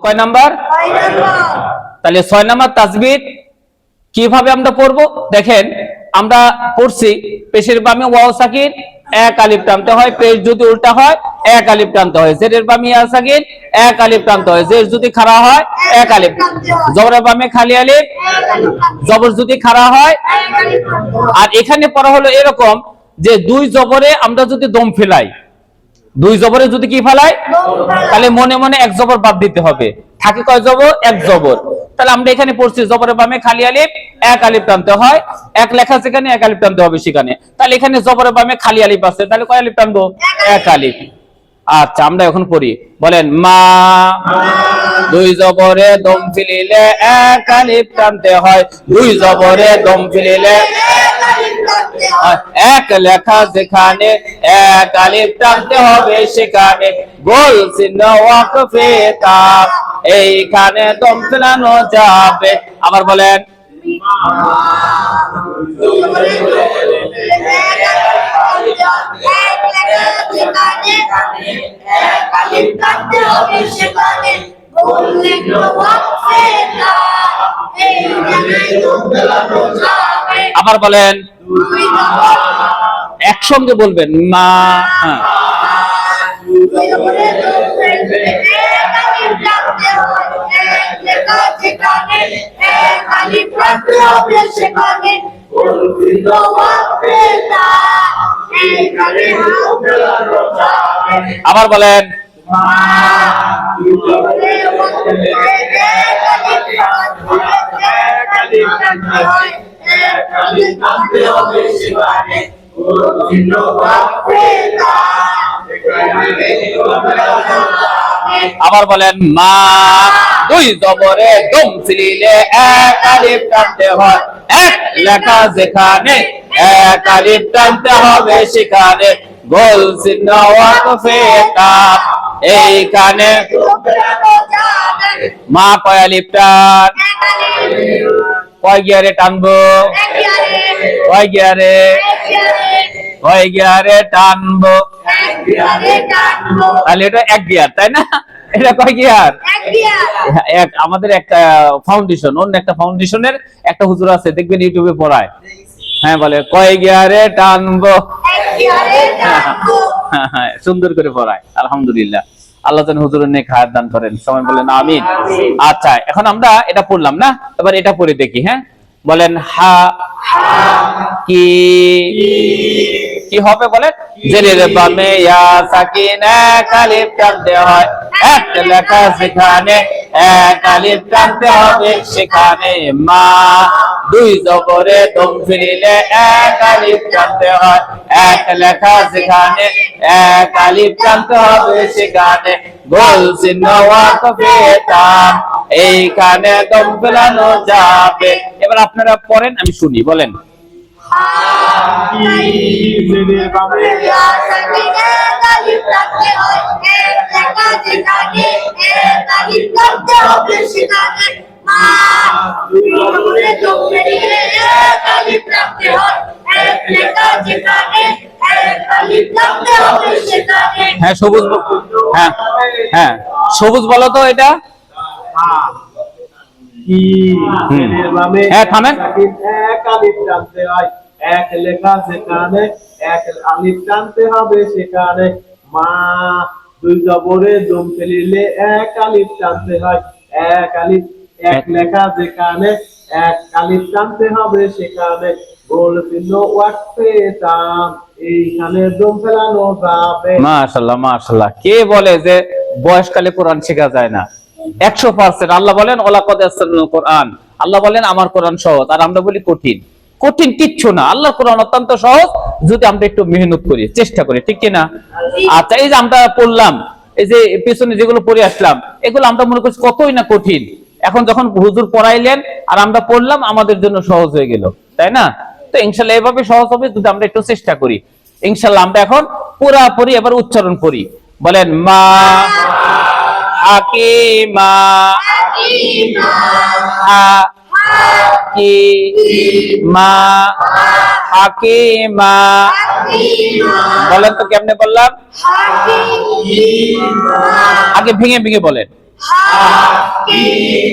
কয় নাম্বার? তাহলে 6 নাম্বার তাসবিহ কিভাবে আমরা পড়বো দেখেন, আমরা পড়ছি পেশের বামে ওয়াও সাকিন এক আলিফ টানতে হয়, পেশ যদি উল্টা হয় এক আলিফ টানতে হয়, জেরের বামে ইয়া সাকিন এক আলিফ টানতে হয়, জের যদি খাড়া হয় এক আলিফ, জবরের বামে খালি আলিফ, জবর যদি খাড়া হয়। আর এখানে পড়া হলো এরকম যে দুই জবরে আমরা যদি দম ফেলাই, দুই জবরে যদি কি ফেলাই, তাহলে মনে মনে এক জবর বাদ দিতে হবে, থাকে কয় জবর? এক জবর। তাহলে আমরা এখানে পড়ছি জবরের বামে খালি আলিফ এক আলিফ টানতে হয়, এক লেখা সেখানে এক আলিফ টানতে হবে সেখানে, তাহলে এখানে জবরের বামে খালি আলিফ আছে, তাহলে কয় আলিফ টানবো? এক আলিফ। আচ্ছা আমরা এখন পড়ি, বলেন মা, দুই জবরে দম ফেলিলে এক আলিফ টানতে হয়, দুই জবরে দম ফেলিলে এক লেখা যেখানে এক আলিফ টানতে হবে সেখানে, গোল চিহ্ন ওয়াকফে তা এইখানে দম ফেলানো যাবে। আবার বলেন আবার বলেন একসঙ্গে বলবেন মা। আবার বলেন আবার বলেন মা, দুই জবরে দম ফেলিলে এক আলিফ টানতে হয়, এক লেখা যেখানে এক আলিফ টানতে হবে সেখানে, গোল চিহ্ন ওয়াকফে তা এইখানে মা কয় আলিফ টান, কয় গিয়ারে টানবো? কয় গিয়ারে? কয় গিয়ারে টানবো? তাহলে এটা এক গিয়ার, তাই না? এটা কয় গিয়ার? এক। আমাদের একটা ফাউন্ডেশন, অন্য একটা ফাউন্ডেশনের একটা হুজুর আছে, দেখবেন ইউটিউবে পড়ায়, হ্যাঁ বলে কয় গিয়ারে টানবো, সুন্দর করে পড়ায়। আলহামদুলিল্লাহ, আল্লাহ যেন হুজুরের নেক হায়াত দান করেন, সবাই বলেন আমিন। আচ্ছা এখন আমরা এটা পড়লাম না, এবার এটা পড়ে দেখি। হ্যাঁ বলেন হা কি কি হবে বলেন, জেরের বামে ইয়া সাকিন এক আলিফ টানতে হয়, এক লেখা সেখানে এক আলিফ টানতে হবে সেখানে, মা, দুই জবরে দম ফেলিলে এক আলিফ টানতে হয়, এক লেখা সেখানে এক আলিফ টানতে হবে সেখানে, গোল চিহ্ন ওয়াকফে তা এইখানে দম ফেলানো যাবে। এবার আপনারা পড়েন, আমি শুনি, বলেন হ্যাঁ সবুজ, হ্যাঁ হ্যাঁ সবুজ বলো তো এটা। হ্যাঁ থামেন, এক আলিফ টানতে হয়, এক লেখা যেখানে এক আলিফ টানতে হবে সেখানে, মা, দুই জবরে দম ফেলিলে এক আলিফ টানতে হয়, এক আলিফ, এক লেখা যেখানে এক আলিফ টানতে হবে সেখানে, গোল চিহ্ন ওয়াকফে তা এইখানে দম ফেলানো যাবে। মাশাআল্লাহ মাশাআল্লাহ। কে বলে যে বয়সকালে কোরআন শেখা যায় না? 100%। আল্লাহ বলেন ওয়ালাকাদ ইয়াসসারনাল কোরআন, আল্লাহ বলেন আমার কোরআন সহজ, আর আমরা বলি কঠিন। কঠিন কিচ্ছু না, আল্লাহর কোরআন অত্যন্ত সহজ, যদি আমরা একটু মেহনত করি, চেষ্টা করি, ঠিক কিনা? আচ্ছা এই যে আমরা পড়লাম, এই যে পেছনে যেগুলো পড়ে আসলাম, এগুলো আমরা মনে করছি কতই না কঠিন, এখন যখন হুজুর পড়াইলেন আর আমরা পড়লাম, আমাদের জন্য সহজ হয়ে গেল, তাই না? তো ইনশাআল্লাহ এভাবে সহজ হবে যদি আমরা একটু চেষ্টা করি। ইনশাআল্লাহ আমরা এখন পুরাপুরি এবার উচ্চারণ করি, বলেন মা হাকিমা, হাকিমা, হাকিমা। বলেন তো কেমনে বললাম? আগে ভেঙে ভেঙে বলেন। তিন